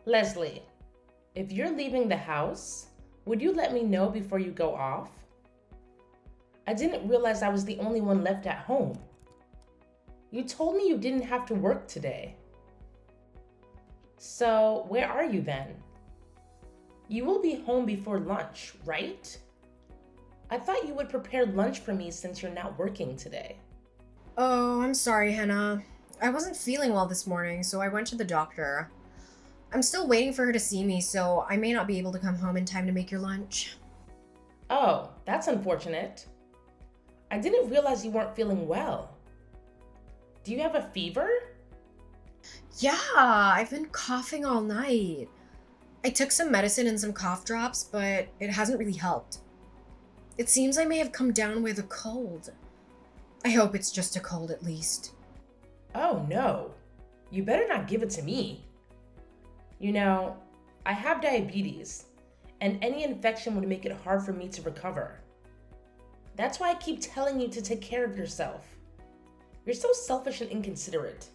Leslie, if you're leaving the house, would you let me know before you go off? I didn't realize I was the only one left at home. You told me you didn't have to work today. So, where are you then? You will be home before lunch, right? I thought you would prepare lunch for me since you're not working today. Oh, I'm sorry, Hannah. I wasn't feeling well this morning, so I went to the doctor. I'm still waiting for her to see me, so I may not be able to come home in time to make your lunch. Oh, that's unfortunate. I didn't realize you weren't feeling well. Do you have a fever? Yeah, I've been coughing all night. I took some medicine and some cough drops, but it hasn't really helped. It seems I may have come down with a cold. I hope it's just a cold at least. Oh no, you better not give it to me. You know, I have diabetes, and any infection would make it hard for me to recover. That's why I keep telling you to take care of yourself. You're so selfish and inconsiderate.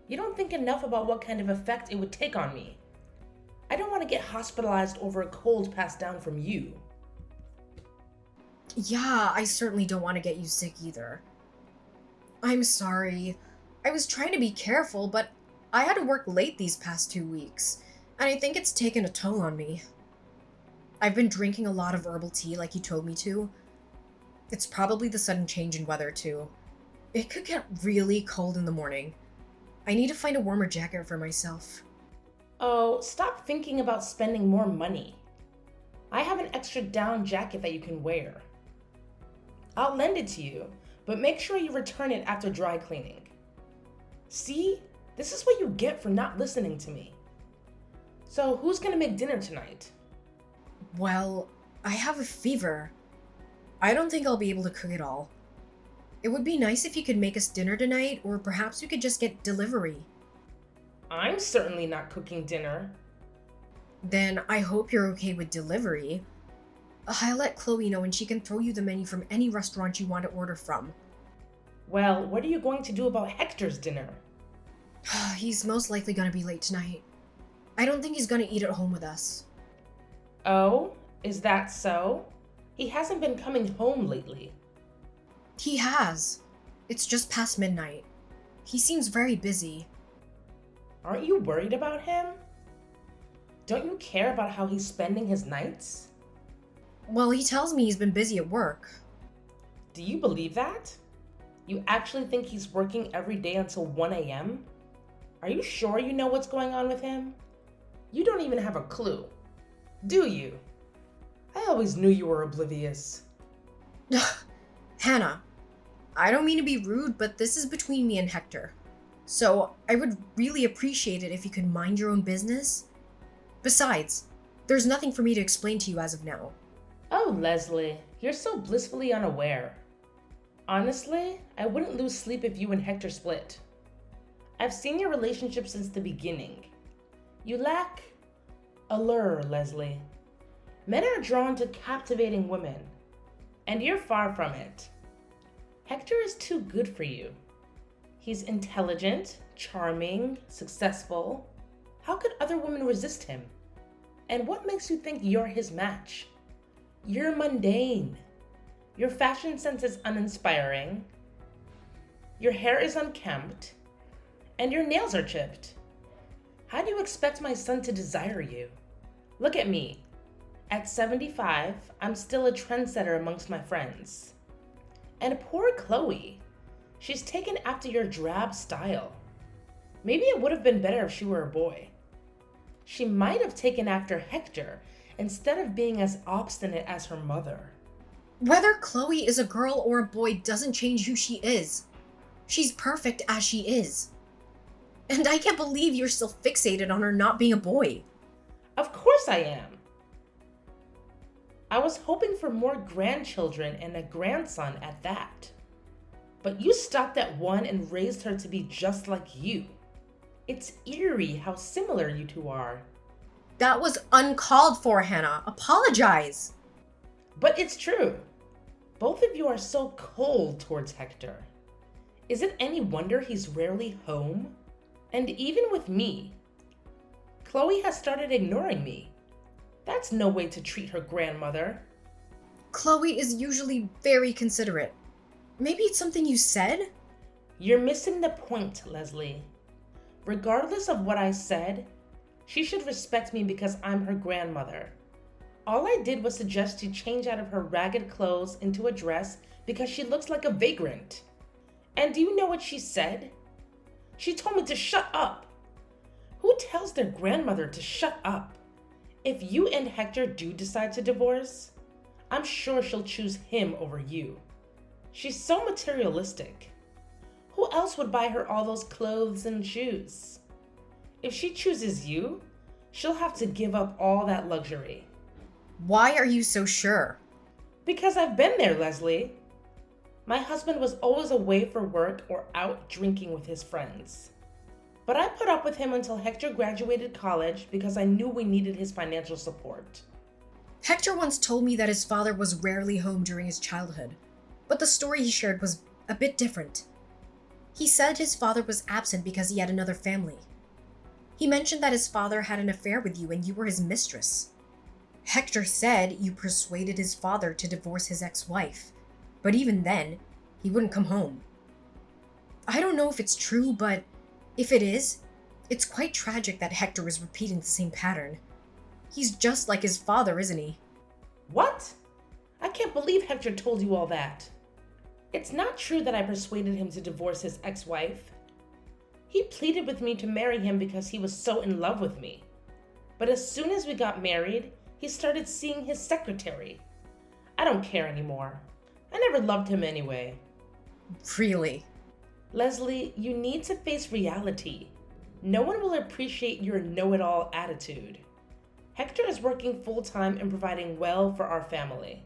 You don't think enough about what kind of effect it would take on me. I don't want to get hospitalized over a cold passed down from you. Yeah, I certainly don't want to get you sick either. I'm sorry. I was trying to be careful, but I had to work late these past 2 weeks, and I think it's taken a toll on me. I've been drinking a lot of herbal tea like you told me to. It's probably the sudden change in weather too. It could get really cold in the morning. I need to find a warmer jacket for myself. Oh, stop thinking about spending more money. I have an extra down jacket that you can wear. I'll lend it to you, but make sure you return it after dry cleaning. See? This is what you get for not listening to me. So who's gonna make dinner tonight? Well, I have a fever. I don't think I'll be able to cook it all. It would be nice if you could make us dinner tonight, or perhaps we could just get delivery. I'm certainly not cooking dinner. Then I hope you're okay with delivery. I'll let Chloe know and she can throw you the menu from any restaurant you want to order from. Well, what are you going to do about Hector's dinner? He's most likely gonna be late tonight. I don't think he's gonna eat at home with us. Oh, is that so? He hasn't been coming home lately. He has. It's just past midnight. He seems very busy. Aren't you worried about him? Don't you care about how he's spending his nights? Well, he tells me he's been busy at work. Do you believe that? You actually think he's working every day until 1 a.m.? Are you sure you know what's going on with him? You don't even have a clue, do you? I always knew you were oblivious. Hannah, I don't mean to be rude, but this is between me and Hector. So I would really appreciate it if you could mind your own business. Besides, there's nothing for me to explain to you as of now. Oh, Leslie, you're so blissfully unaware. Honestly, I wouldn't lose sleep if you and Hector split. I've seen your relationship since the beginning. You lack allure, Leslie. Men are drawn to captivating women, and you're far from it. Hector is too good for you. He's intelligent, charming, successful. How could other women resist him? And what makes you think you're his match? You're mundane. Your fashion sense is uninspiring. Your hair is unkempt. And your nails are chipped. How do you expect my son to desire you? Look at me. At 75, I'm still a trendsetter amongst my friends. And poor Chloe. She's taken after your drab style. Maybe it would have been better if she were a boy. She might have taken after Hector instead of being as obstinate as her mother. Whether Chloe is a girl or a boy doesn't change who she is. She's perfect as she is. And I can't believe you're still fixated on her not being a boy. Of course I am. I was hoping for more grandchildren and a grandson at that. But you stopped at one and raised her to be just like you. It's eerie how similar you two are. That was uncalled for, Hannah. Apologize. But it's true. Both of you are so cold towards Hector. Is it any wonder he's rarely home? And even with me, Chloe has started ignoring me. That's no way to treat her grandmother. Chloe is usually very considerate. Maybe it's something you said? You're missing the point, Leslie. Regardless of what I said, she should respect me because I'm her grandmother. All I did was suggest she change out of her ragged clothes into a dress because she looks like a vagrant. And do you know what she said? She told me to shut up. Who tells their grandmother to shut up? If you and Hector do decide to divorce, I'm sure she'll choose him over you. She's so materialistic. Who else would buy her all those clothes and shoes? If she chooses you, she'll have to give up all that luxury. Why are you so sure? Because I've been there, Leslie. My husband was always away for work or out drinking with his friends. But I put up with him until Hector graduated college because I knew we needed his financial support. Hector once told me that his father was rarely home during his childhood, but the story he shared was a bit different. He said his father was absent because he had another family. He mentioned that his father had an affair with you and you were his mistress. Hector said you persuaded his father to divorce his ex-wife, but even then, he wouldn't come home. I don't know if it's true, but if it is, it's quite tragic that Hector is repeating the same pattern. He's just like his father, isn't he? What? I can't believe Hector told you all that. It's not true that I persuaded him to divorce his ex-wife. He pleaded with me to marry him because he was so in love with me. But as soon as we got married, he started seeing his secretary. I don't care anymore. I never loved him anyway. Really? Leslie, you need to face reality. No one will appreciate your know-it-all attitude. Hector is working full-time and providing well for our family.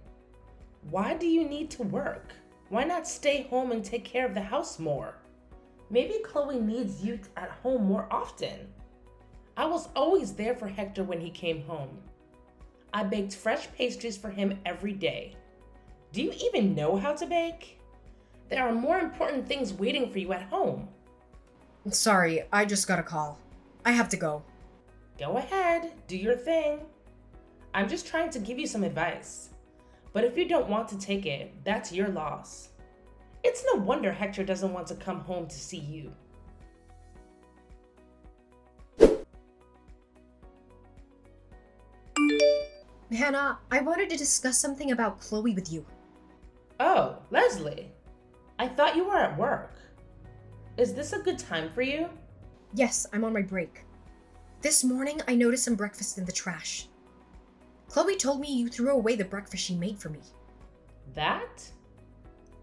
Why do you need to work? Why not stay home and take care of the house more? Maybe Chloe needs you at home more often. I was always there for Hector when he came home. I baked fresh pastries for him every day. Do you even know how to bake? There are more important things waiting for you at home. Sorry, I just got a call. I have to go. Go ahead, do your thing. I'm just trying to give you some advice. But if you don't want to take it, that's your loss. It's no wonder Hector doesn't want to come home to see you. Hannah, I wanted to discuss something about Chloe with you. Oh, Leslie. I thought you were at work. Is this a good time for you? Yes, I'm on my break. This morning, I noticed some breakfast in the trash. Chloe told me you threw away the breakfast she made for me. That?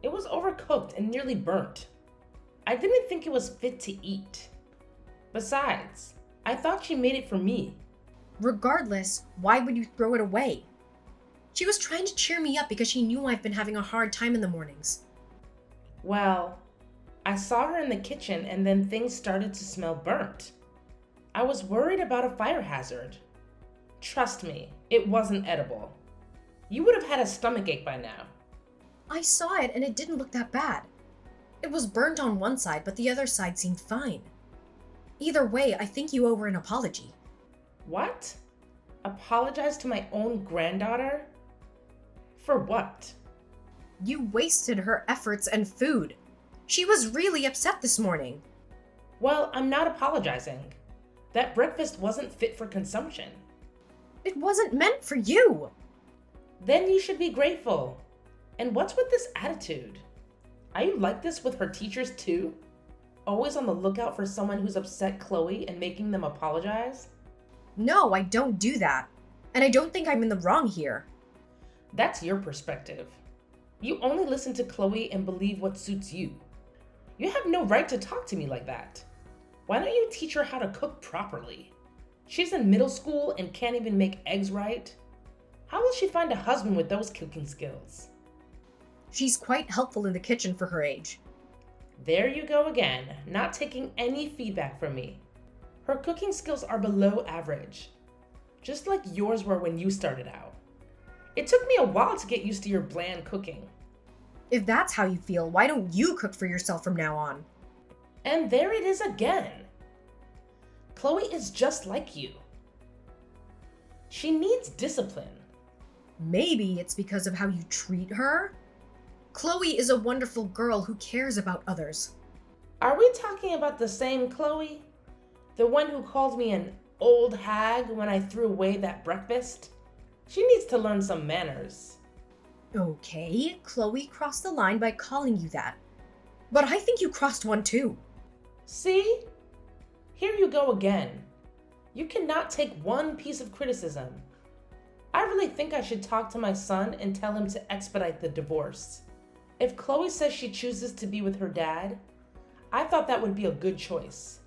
It was overcooked and nearly burnt. I didn't think it was fit to eat. Besides, I thought she made it for me. Regardless, why would you throw it away? She was trying to cheer me up because she knew I've been having a hard time in the mornings. Well, I saw her in the kitchen and then things started to smell burnt. I was worried about a fire hazard. Trust me, it wasn't edible. You would have had a stomachache by now. I saw it and it didn't look that bad. It was burnt on one side, but the other side seemed fine. Either way, I think you owe her an apology. What? Apologize to my own granddaughter? For what? You wasted her efforts and food. She was really upset this morning. Well, I'm not apologizing. That breakfast wasn't fit for consumption. It wasn't meant for you. Then you should be grateful. And what's with this attitude? Are you like this with her teachers too? Always on the lookout for someone who's upset Chloe and making them apologize? No, I don't do that. And I don't think I'm in the wrong here. That's your perspective. You only listen to Chloe and believe what suits you. You have no right to talk to me like that. Why don't you teach her how to cook properly? She's in middle school and can't even make eggs right. How will she find a husband with those cooking skills? She's quite helpful in the kitchen for her age. There you go again, not taking any feedback from me. Her cooking skills are below average, just like yours were when you started out. It took me a while to get used to your bland cooking. If that's how you feel, why don't you cook for yourself from now on? And there it is again. Chloe is just like you. She needs discipline. Maybe it's because of how you treat her. Chloe is a wonderful girl who cares about others. Are we talking about the same Chloe? The one who called me an old hag when I threw away that breakfast? She needs to learn some manners. Okay, Chloe crossed the line by calling you that. But I think you crossed one too. See? Here you go again. You cannot take one piece of criticism. I really think I should talk to my son and tell him to expedite the divorce. If Chloe says she chooses to be with her dad, I thought that would be a good choice.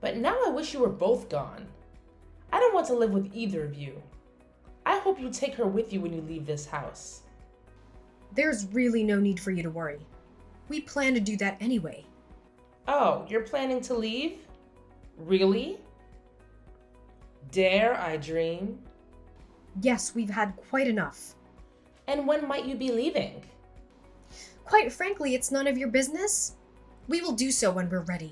But now I wish you were both gone. I don't want to live with either of you. I hope you take her with you when you leave this house. There's really no need for you to worry. We plan to do that anyway. Oh, you're planning to leave? Really? Dare I dream? Yes, we've had quite enough. And when might you be leaving? Quite frankly, it's none of your business. We will do so when we're ready.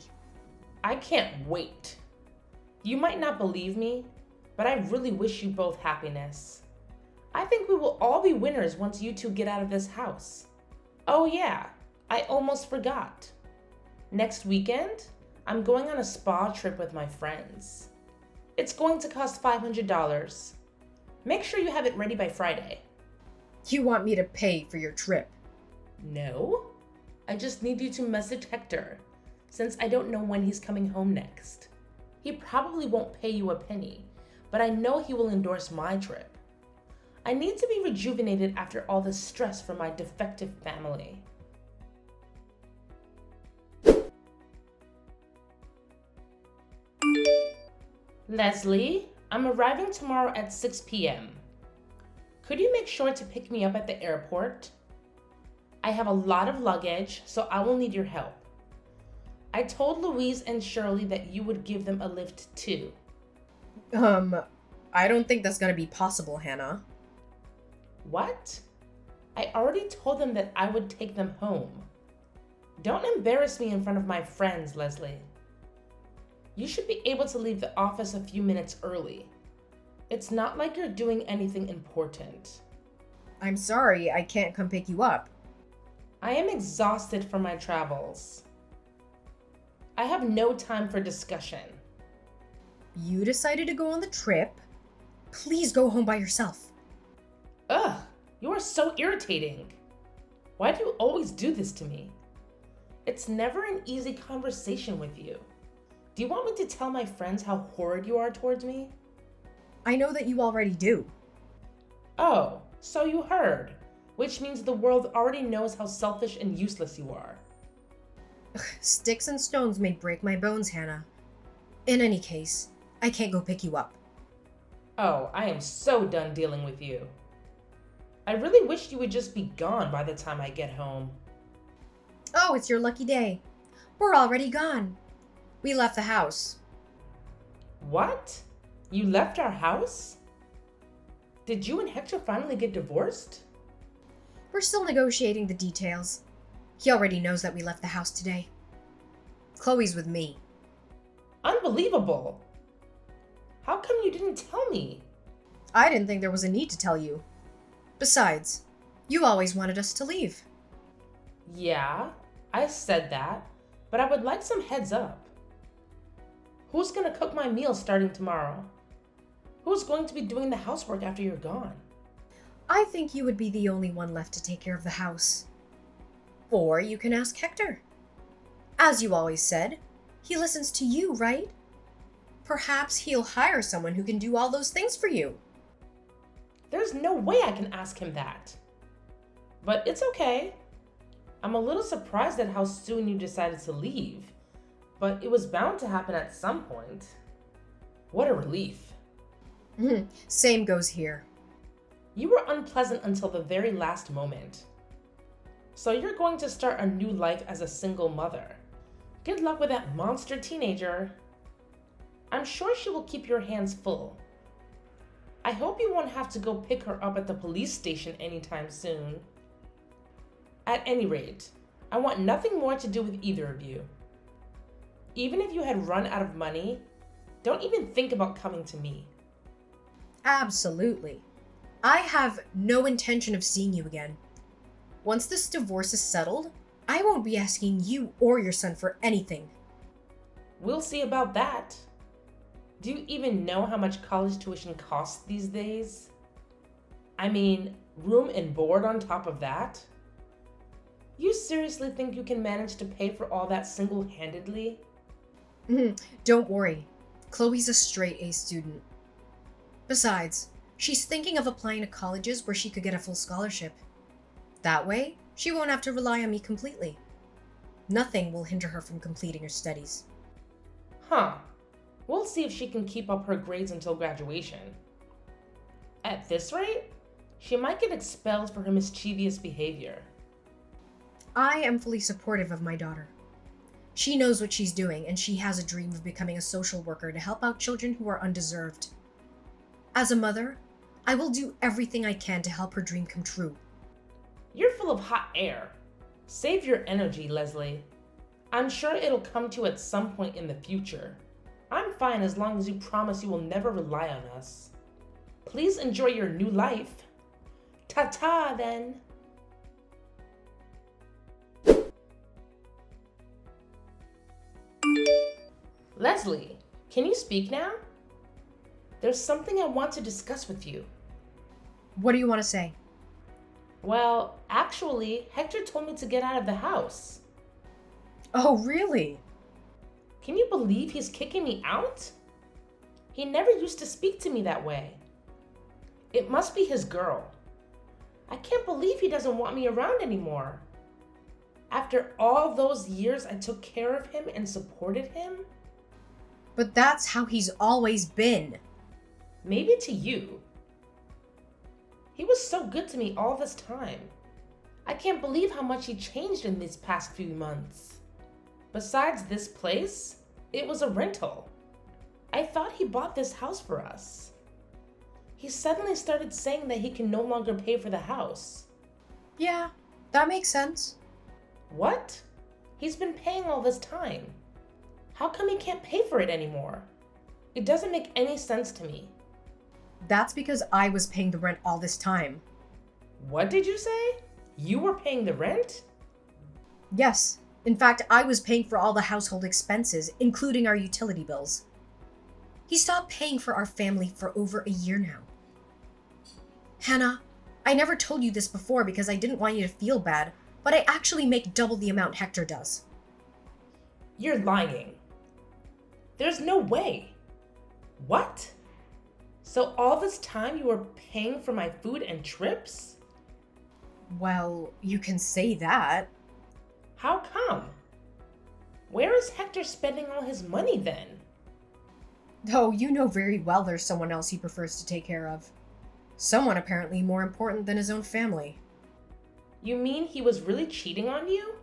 I can't wait. You might not believe me, but I really wish you both happiness. I think we will all be winners once you two get out of this house. Oh yeah, I almost forgot. Next weekend, I'm going on a spa trip with my friends. It's going to cost $500. Make sure you have it ready by Friday. You want me to pay for your trip? No, I just need you to message Hector, since I don't know when he's coming home next. He probably won't pay you a penny, but I know he will endorse my trip. I need to be rejuvenated after all the stress from my defective family. Leslie, I'm arriving tomorrow at 6 p.m. Could you make sure to pick me up at the airport? I have a lot of luggage, so I will need your help. I told Louise and Shirley that you would give them a lift too. I don't think that's gonna be possible, Hannah. What? I already told them that I would take them home. Don't embarrass me in front of my friends, Leslie. You should be able to leave the office a few minutes early. It's not like you're doing anything important. I'm sorry, I can't come pick you up. I am exhausted from my travels. I have no time for discussion. You decided to go on the trip. Please go home by yourself. Ugh, you are so irritating. Why do you always do this to me? It's never an easy conversation with you. Do you want me to tell my friends how horrid you are towards me? I know that you already do. Oh, so you heard, which means the world already knows how selfish and useless you are. Sticks and stones may break my bones, Hannah. In any case, I can't go pick you up. Oh, I am so done dealing with you. I really wish you would just be gone by the time I get home. Oh, it's your lucky day. We're already gone. We left the house. What? You left our house? Did you and Hector finally get divorced? We're still negotiating the details. He already knows that we left the house today. Chloe's with me. Unbelievable! How come you didn't tell me? I didn't think there was a need to tell you. Besides, you always wanted us to leave. Yeah, I said that, but I would like some heads up. Who's gonna cook my meals starting tomorrow? Who's going to be doing the housework after you're gone? I think you would be the only one left to take care of the house. Or you can ask Hector. As you always said, he listens to you, right? Perhaps he'll hire someone who can do all those things for you. There's no way I can ask him that. But it's okay. I'm a little surprised at how soon you decided to leave, but it was bound to happen at some point. What a relief. Same goes here. You were unpleasant until the very last moment. So you're going to start a new life as a single mother. Good luck with that monster teenager. I'm sure she will keep your hands full. I hope you won't have to go pick her up at the police station anytime soon. At any rate, I want nothing more to do with either of you. Even if you had run out of money, don't even think about coming to me. Absolutely. I have no intention of seeing you again. Once this divorce is settled, I won't be asking you or your son for anything. We'll see about that. Do you even know how much college tuition costs these days? I mean, room and board on top of that? You seriously think you can manage to pay for all that single-handedly? Don't worry. Chloe's a straight A student. Besides, she's thinking of applying to colleges where she could get a full scholarship. That way, she won't have to rely on me completely. Nothing will hinder her from completing her studies. Huh. We'll see if she can keep up her grades until graduation. At this rate, she might get expelled for her mischievous behavior. I am fully supportive of my daughter. She knows what she's doing, and she has a dream of becoming a social worker to help out children who are undeserved. As a mother, I will do everything I can to help her dream come true. You're full of hot air. Save your energy, Leslie. I'm sure it'll come to you at some point in the future. I'm fine as long as you promise you will never rely on us. Please enjoy your new life. Ta-ta, then. Leslie, can you speak now? There's something I want to discuss with you. What do you want to say? Well, actually, Hector told me to get out of the house. Oh, really? Can you believe he's kicking me out? He never used to speak to me that way. It must be his girl. I can't believe he doesn't want me around anymore. After all those years I took care of him and supported him? But that's how he's always been. Maybe to you. He was so good to me all this time. I can't believe how much he changed in these past few months. Besides this place, it was a rental. I thought he bought this house for us. He suddenly started saying that he can no longer pay for the house. Yeah, that makes sense. What? He's been paying all this time. How come he can't pay for it anymore? It doesn't make any sense to me. That's because I was paying the rent all this time. What did you say? You were paying the rent? Yes. In fact, I was paying for all the household expenses, including our utility bills. He stopped paying for our family for over a year now. Hannah, I never told you this before because I didn't want you to feel bad, but I actually make double the amount Hector does. You're lying. There's no way. What? So all this time you were paying for my food and trips? Well, you can say that. How come? Where is Hector spending all his money then? Though you know very well there's someone else he prefers to take care of. Someone apparently more important than his own family. You mean he was really cheating on you?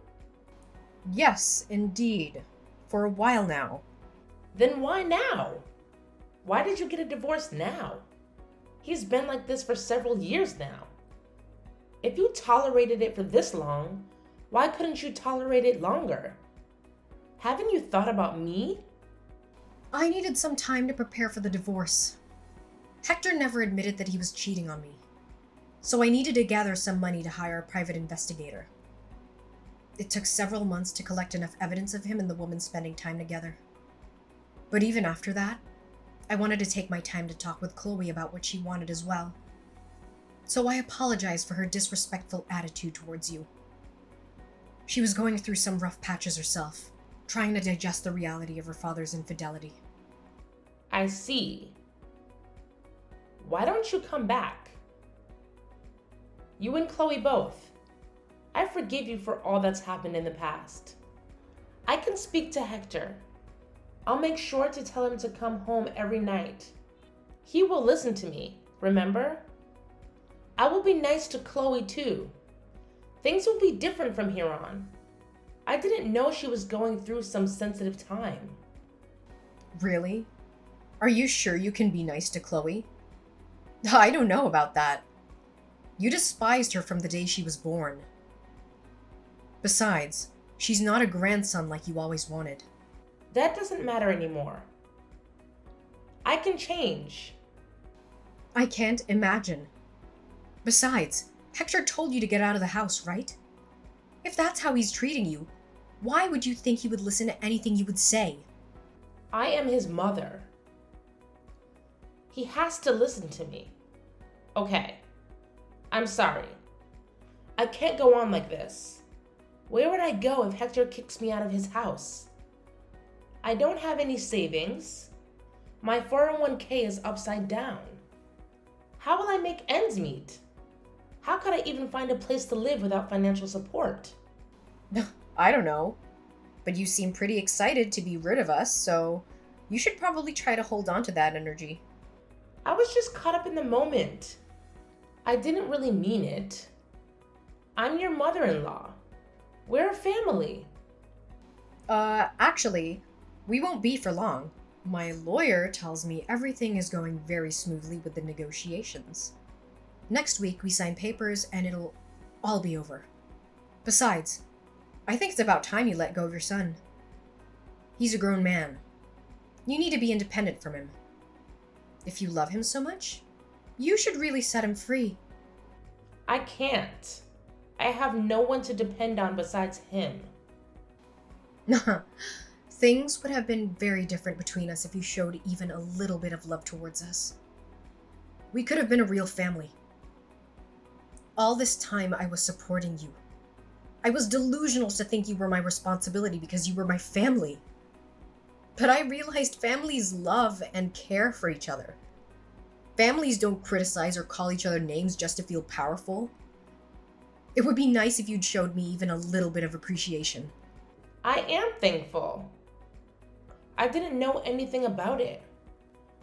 Yes, indeed. For a while now. Then why now? Why did you get a divorce now? He's been like this for several years now. If you tolerated it for this long, why couldn't you tolerate it longer? Haven't you thought about me? I needed some time to prepare for the divorce. Hector never admitted that he was cheating on me, so I needed to gather some money to hire a private investigator. It took several months to collect enough evidence of him and the woman spending time together. But even after that, I wanted to take my time to talk with Chloe about what she wanted as well. So I apologized for her disrespectful attitude towards you. She was going through some rough patches herself, trying to digest the reality of her father's infidelity. I see. Why don't you come back? You and Chloe both. I forgive you for all that's happened in the past. I can speak to Hector. I'll make sure to tell him to come home every night. He will listen to me, remember? I will be nice to Chloe too. Things will be different from here on. I didn't know she was going through some sensitive time. Really? Are you sure you can be nice to Chloe? I don't know about that. You despised her from the day she was born. Besides, she's not a grandson like you always wanted. That doesn't matter anymore. I can change. I can't imagine. Besides, Hector told you to get out of the house, right? If that's how he's treating you, why would you think he would listen to anything you would say? I am his mother. He has to listen to me. Okay, I'm sorry. I can't go on like this. Where would I go if Hector kicks me out of his house? I don't have any savings. My 401k is upside down. How will I make ends meet? How could I even find a place to live without financial support? I don't know. But you seem pretty excited to be rid of us, so you should probably try to hold on to that energy. I was just caught up in the moment. I didn't really mean it. I'm your mother-in-law. We're a family. Actually, we won't be for long. My lawyer tells me everything is going very smoothly with the negotiations. Next week, we sign papers and it'll all be over. Besides, I think it's about time you let go of your son. He's a grown man. You need to be independent from him. If you love him so much, you should really set him free. I can't. I have no one to depend on besides him. Things would have been very different between us if you showed even a little bit of love towards us. We could have been a real family. All this time I was supporting you. I was delusional to think you were my responsibility because you were my family. But I realized families love and care for each other. Families don't criticize or call each other names just to feel powerful. It would be nice if you'd showed me even a little bit of appreciation. I am thankful. I didn't know anything about it.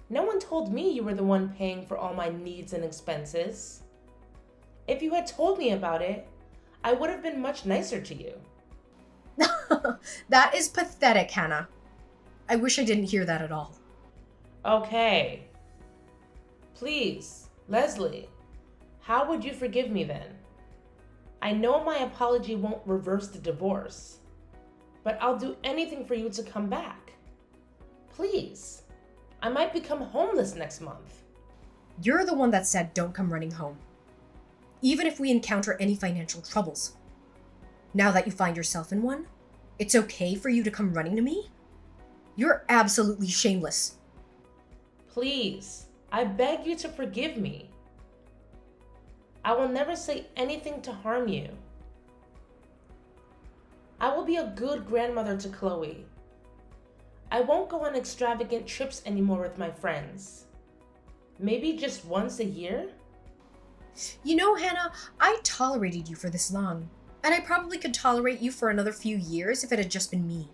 No one told me you were the one paying for all my needs and expenses. If you had told me about it, I would have been much nicer to you. That is pathetic, Hannah. I wish I didn't hear that at all. Okay. Please, Leslie, how would you forgive me then? I know my apology won't reverse the divorce, but I'll do anything for you to come back. Please. I might become homeless next month. You're the one that said don't come running home, even if we encounter any financial troubles. Now that you find yourself in one, it's okay for you to come running to me? You're absolutely shameless. Please, I beg you to forgive me. I will never say anything to harm you. I will be a good grandmother to Chloe. I won't go on extravagant trips anymore with my friends. Maybe just once a year? You know, Hannah, I tolerated you for this long, and I probably could tolerate you for another few years if it had just been me.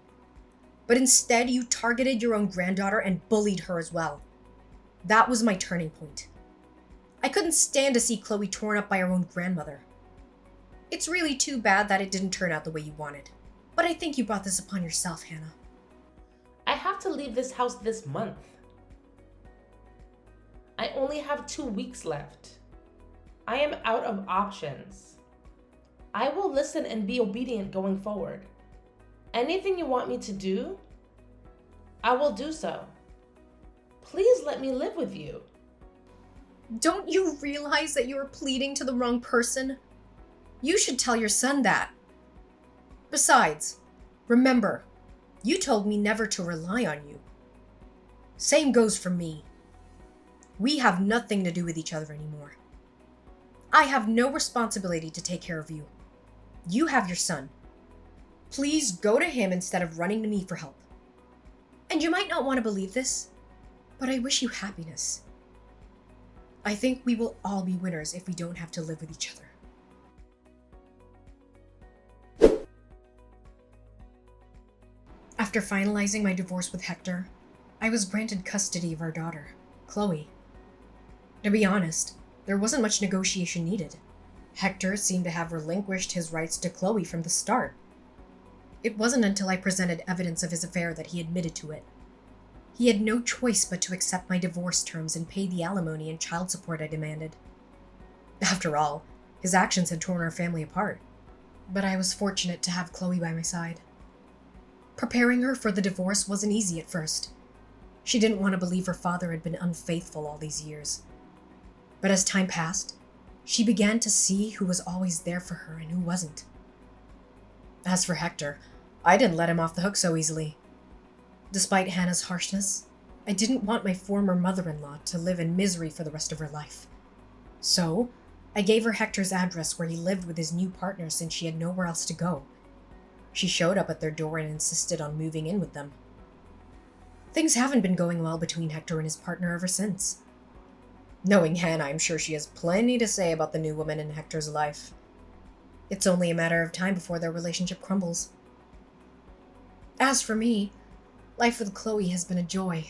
But instead, you targeted your own granddaughter and bullied her as well. That was my turning point. I couldn't stand to see Chloe torn up by her own grandmother. It's really too bad that it didn't turn out the way you wanted. But I think you brought this upon yourself, Hannah. I have to leave this house this month. I only have 2 weeks left. I am out of options. I will listen and be obedient going forward. Anything you want me to do, I will do so. Please let me live with you. Don't you realize that you are pleading to the wrong person? You should tell your son that. Besides, remember, you told me never to rely on you. Same goes for me. We have nothing to do with each other anymore. I have no responsibility to take care of you. You have your son. Please go to him instead of running to me for help. And you might not want to believe this, but I wish you happiness. I think we will all be winners if we don't have to live with each other. After finalizing my divorce with Hector, I was granted custody of our daughter, Chloe. To be honest, there wasn't much negotiation needed. Hector seemed to have relinquished his rights to Chloe from the start. It wasn't until I presented evidence of his affair that he admitted to it. He had no choice but to accept my divorce terms and pay the alimony and child support I demanded. After all, his actions had torn our family apart. But I was fortunate to have Chloe by my side. Preparing her for the divorce wasn't easy at first. She didn't want to believe her father had been unfaithful all these years. But as time passed, she began to see who was always there for her and who wasn't. As for Hector, I didn't let him off the hook so easily. Despite Hannah's harshness, I didn't want my former mother-in-law to live in misery for the rest of her life. So, I gave her Hector's address where he lived with his new partner since she had nowhere else to go. She showed up at their door and insisted on moving in with them. Things haven't been going well between Hector and his partner ever since. Knowing Hannah, I'm sure she has plenty to say about the new woman in Hector's life. It's only a matter of time before their relationship crumbles. As for me, life with Chloe has been a joy.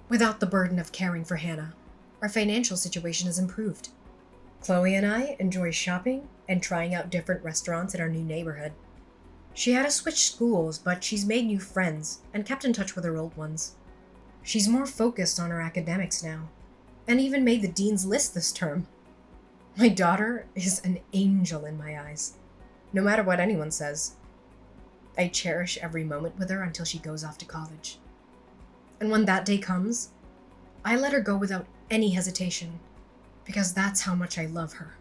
Without the burden of caring for Hannah, our financial situation has improved. Chloe and I enjoy shopping and trying out different restaurants in our new neighborhood. She had to switch schools, but she's made new friends and kept in touch with her old ones. She's more focused on her academics now, and even made the dean's list this term. My daughter is an angel in my eyes, no matter what anyone says. I cherish every moment with her until she goes off to college. And when that day comes, I let her go without any hesitation, because that's how much I love her.